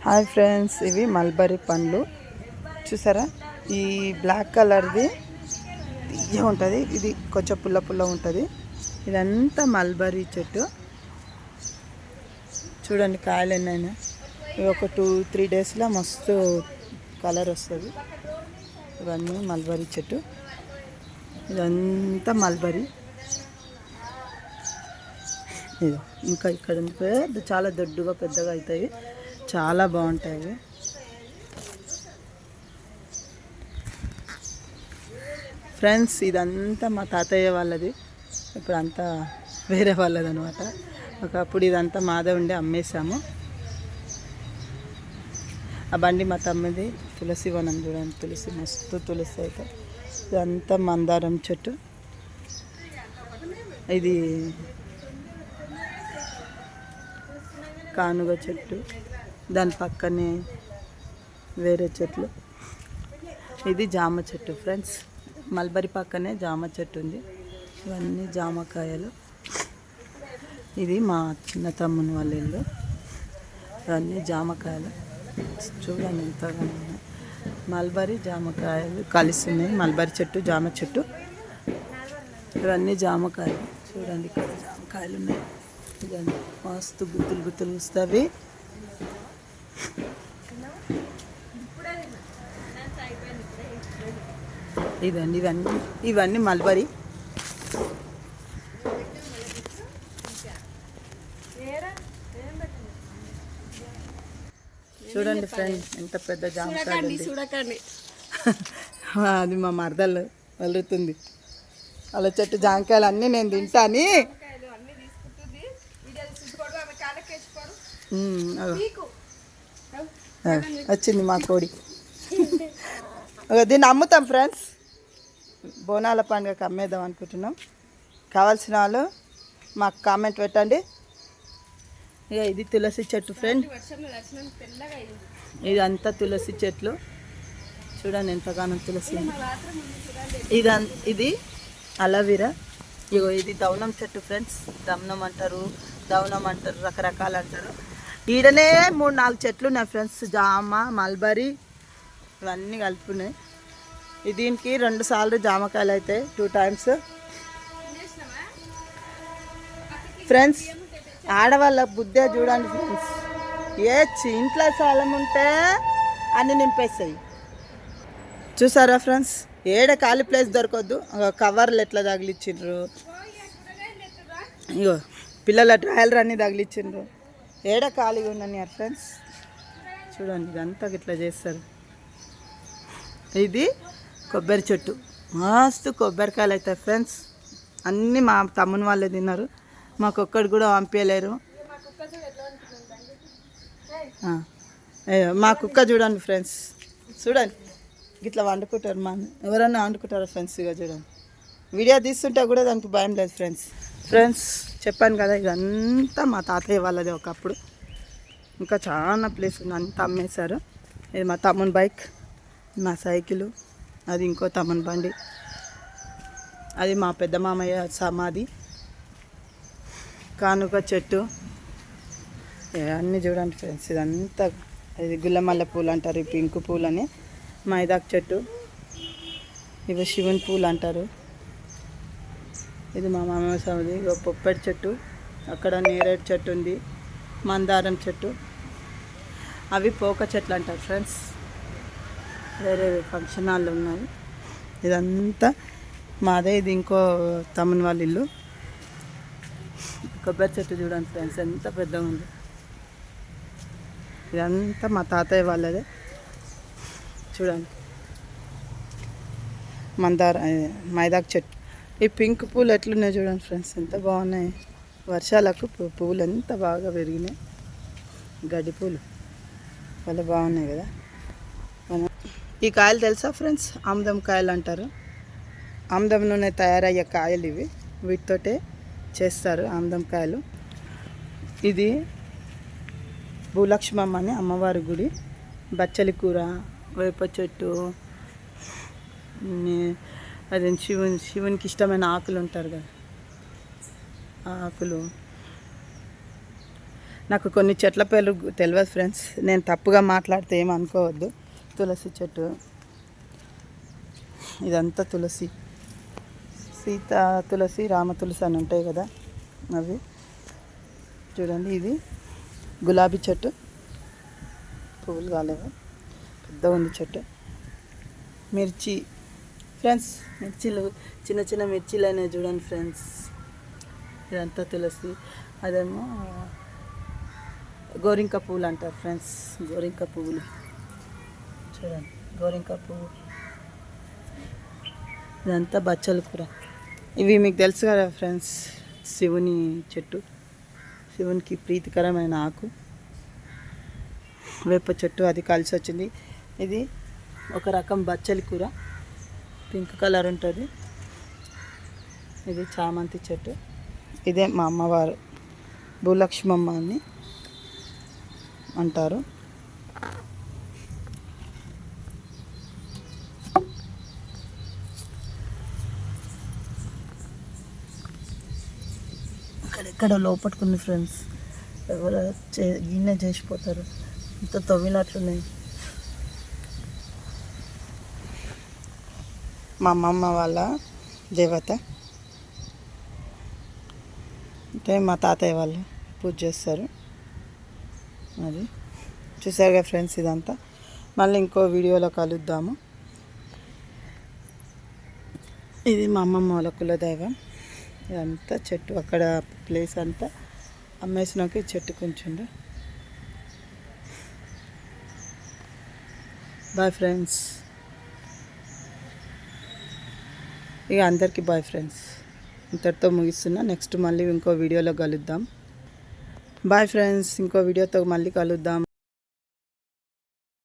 Hi friends, ఇవి mulberry పండ్లు చూసారా. ఈ బ్లాక్ కలర్ది తీయ ఉంటుంది, ఇది కొంచెం పుల్ల పుల్ల ఉంటుంది. ఇదంతా మల్బరీ చెట్టు. చూడండి కాయలు ఎన్నైనా. ఇవి ఒక 2-3 డేస్లో మస్తు కలర్ వస్తుంది. ఇవన్నీ మల్బరీ చెట్టు. ఇదంతా మల్బరీ. ఇది ఇంకా ఇక్కడ చాలా దొడ్డుగా పెద్దగా అవుతాయి, చాలా బాగుంటాయి. ఫ్రెండ్స్ ఇదంతా మా తాతయ్య వాళ్ళది, ఇప్పుడు అంతా వేరే వాళ్ళది అనమాట. ఒకప్పుడు ఇదంతా మాదే ఉండి అమ్మేశాము. ఆ బండి మా తమ్మిది. తులసి వనం చూడండి, తులసి మస్తు తులసి అయితే. ఇదంతా మందారం చెట్టు. ఇది కానుగ చెట్టు, దాని పక్కనే వేరే చెట్లు. ఇది జామ చెట్టు ఫ్రెండ్స్, మల్బరీ పక్కనే జామ చెట్టు ఉంది. ఇవన్నీ జామకాయలు. ఇది మా చిన్న తమ్ముని వాళ్ళ ఇల్లు. ఇవన్నీ జామకాయలు చూడండి ఎంతగా ఉన్నాయి. మల్బరీ జామకాయలు కలిసి ఉన్నాయి. మల్బరీ చెట్టు, జామ చెట్టు. ఇవన్నీ జామకాయలు చూడండి, ఇక్కడ జామకాయలు ఉన్నాయి. ఇదండి మస్తు గుత్తులు గుత్తులు వస్తాయి. ఇదండి ఇవన్నీ మల్బరీ. చూడండి ఫ్రెండ్ ఎంత పెద్ద జామకాయలు. అది మా మరదలు వలుతుంది. వాళ్ళ చెట్టు జామకాయలు అన్నీ నేను తింటాని. వచ్చింది మా కోడి. దీన్ని అమ్ముతాం ఫ్రెండ్స్, బోనాల పండుగకి అమ్మేద్దాం అనుకుంటున్నాం. కావాల్సిన వాళ్ళు మాకు కామెంట్ పెట్టండి. ఇక ఇది తులసి చెట్టు ఫ్రెండ్, ఇదంతా తులసి చెట్లు. చూడండి ఎంతగానో తులసి. ఇది అలవీరా. ఇగో ఇది దవనం చెట్టు ఫ్రెండ్స్. దవనం అంటారు, రకరకాలు అంటారు. ఈడనే 3-4 చెట్లు ఉన్నాయి ఫ్రెండ్స్. జామ, మల్బరీ ఇవన్నీ కలుపున్నాయి. దీనికి 2 సార్లు జామకాయలు అవుతాయి, 2 టైమ్స్. ఫ్రెండ్స్ ఆడవాళ్ళ బుద్ధే చూడండి ఫ్రెండ్స్. ఇంట్లో స్థలం ఉంటే అన్ని నింపేస్తాయి. చూసారా ఫ్రెండ్స్, ఏడ ఖాళీ ప్లేస్ దొరకద్దు. కవర్లు ఎట్లా తగిలిచ్చిండ్రు, ఇగో పిల్లల డ్రాయలర్ అన్నీ తగిలిచ్చిండ్రు. ఏడ ఖాళీగా ఉండని ఫ్రెండ్స్. చూడండి ఇదంతా ఇట్లా చేస్తారు. ఇది కొబ్బరి చెట్టు, మస్తు కొబ్బరికాయలు అవుతాయి ఫ్రెండ్స్. అన్నీ మా తమ్ముని వాళ్ళే తిన్నారు, మాకొక్కడు కూడా పంపించలేరు. మా కుక్క చూడండి ఫ్రెండ్స్, చూడండి ఇట్లా వండుకుంటారు. ఎవరన్నా వండుకుంటారు ఫ్రెండ్స్. ఇక చూడండి వీడియో తీస్తుంటే కూడా దానికి భయం లేదు ఫ్రెండ్స్. చెప్పాను కదా ఇదంతా మా తాతయ్య వాళ్ళది ఒకప్పుడు. ఇంకా చాలా ప్లేస్ ఉంది, అంతా అమ్మేశారు. ఇది మా తమ్ముని బైక్, నా సైకిలు, అది ఇంకో తమ్ముని బండి, అది మా పెద్ద మామయ్య సమాధి. కానుక చెట్టు అన్నీ చూడండి ఫ్రెండ్స్. ఇదంతా ఇది గుల్లమల్ల పూలు అంటారు, పింక్ పూలని. మైదాకు చెట్టు, ఇవి శివుని పూలు అంటారు. ఇది మా మామయ్య సమాధి. ఇగో పొప్పటి చెట్టు, అక్కడ నేరేడు చెట్టు ఉంది, మందారం చెట్టు. అవి పోక చెట్లు అంటారు ఫ్రెండ్స్. వేరే ఫంక్షన్ హాల్లో ఉన్నాయి. ఇదంతా మాదే. ఇది ఇంకో తమ్ముని వాళ్ళ ఇల్లు. కొబ్బరి చెట్టు చూడండి ఫ్రెండ్స్ ఎంత పెద్దగా ఉంది. ఇదంతా మా తాతయ్య వాళ్ళదే. చూడండి మైదాకు చెట్టు. ఈ పింక్ పూలు ఎట్లున్నాయి చూడండి ఫ్రెండ్స్, ఎంత బాగున్నాయి. వర్షాలకు పువ్వులు ఎంత బాగా పెరిగినాయి. గడ్డి పూలు చాలా బాగున్నాయి కదా. ఈ కాయలు తెలుసా ఫ్రెండ్స్, ఆముదం కాయలు అంటారు. ఆముదం నూనె తయారయ్యే కాయలు ఇవి, వీటితోటే చేస్తారు ఆముదం కాయలు. ఇది భూలక్ష్మమ్మ అని అమ్మవారి గుడి. బచ్చలి కూర, వేప చెట్టు, అదే శివునికి ఇష్టమైన ఆకులు ఉంటారు కదా, ఆకులు. నాకు కొన్ని చెట్ల పేర్లు తెలియదు ఫ్రెండ్స్, నేను తప్పుగా మాట్లాడితే ఏమనుకోవద్దు. తులసి చెట్టు, ఇదంతా తులసి, సీత తులసి, రామ తులసి అని ఉంటాయి కదా అవి. చూడండి, ఇది గులాబీ చెట్టు, పువ్వులు కాలేవు, పెద్ద ఉంది చెట్టు. మిర్చి ఫ్రెండ్స్, మిర్చీలు, చిన్న చిన్న మిర్చీలు అనేవి చూడండి ఫ్రెండ్స్. ఇదంతా తులసి. అదేమో గోరింక పువ్వులు అంటారు ఫ్రెండ్స్, గోరింక పువ్వులు చూడండి, గోరింక పువ్వు. ఇదంతా బచ్చల కూర. ఇవి మీకు తెలుసు కదా ఫ్రెండ్స్, శివుని చెట్టు, శివునికి ప్రీతికరమైన ఆకు. వేప చెట్టు, అది కలిసి వచ్చింది. ఇది ఒక రకం బచ్చలి కూర, పింక్ కలర్ ఉంటుంది. ఇది చామంతి చెట్టు. ఇదే మా అమ్మవారు, భూలక్ష్మమ్మ అని అంటారు. అక్కడెక్కడ లోపట్టుకుంది ఫ్రెండ్స్, ఎవరు గిన్నె చేసిపోతారు, ఇంత తవ్వినట్లున్నాయి. మా అమ్మమ్మ వాళ్ళ దేవత, అంటే మా తాతయ్య వాళ్ళు పూజ చేస్తారు. అది చూసారుగా ఫ్రెండ్స్, ఇదంతా. మళ్ళీ ఇంకో వీడియోలో కలుద్దాము. ఇది మా అమ్మమ్మ వాళ్ళ కులదైవం. ఇదంతా చెట్టు, అక్కడ ప్లేస్ అంతా అమ్మేసినాక ఈ చెట్టు కొంచెండు. Bye friends. ఇక అందరికీ బాయ్ ఫ్రెండ్స్. ఇంతటితో ముగిస్తున్నా. నెక్స్ట్ మళ్ళీ ఇంకో వీడియోలో కలుద్దాం. బాయ్ ఫ్రెండ్స్, ఇంకో వీడియోతో మళ్ళీ కలుద్దాం.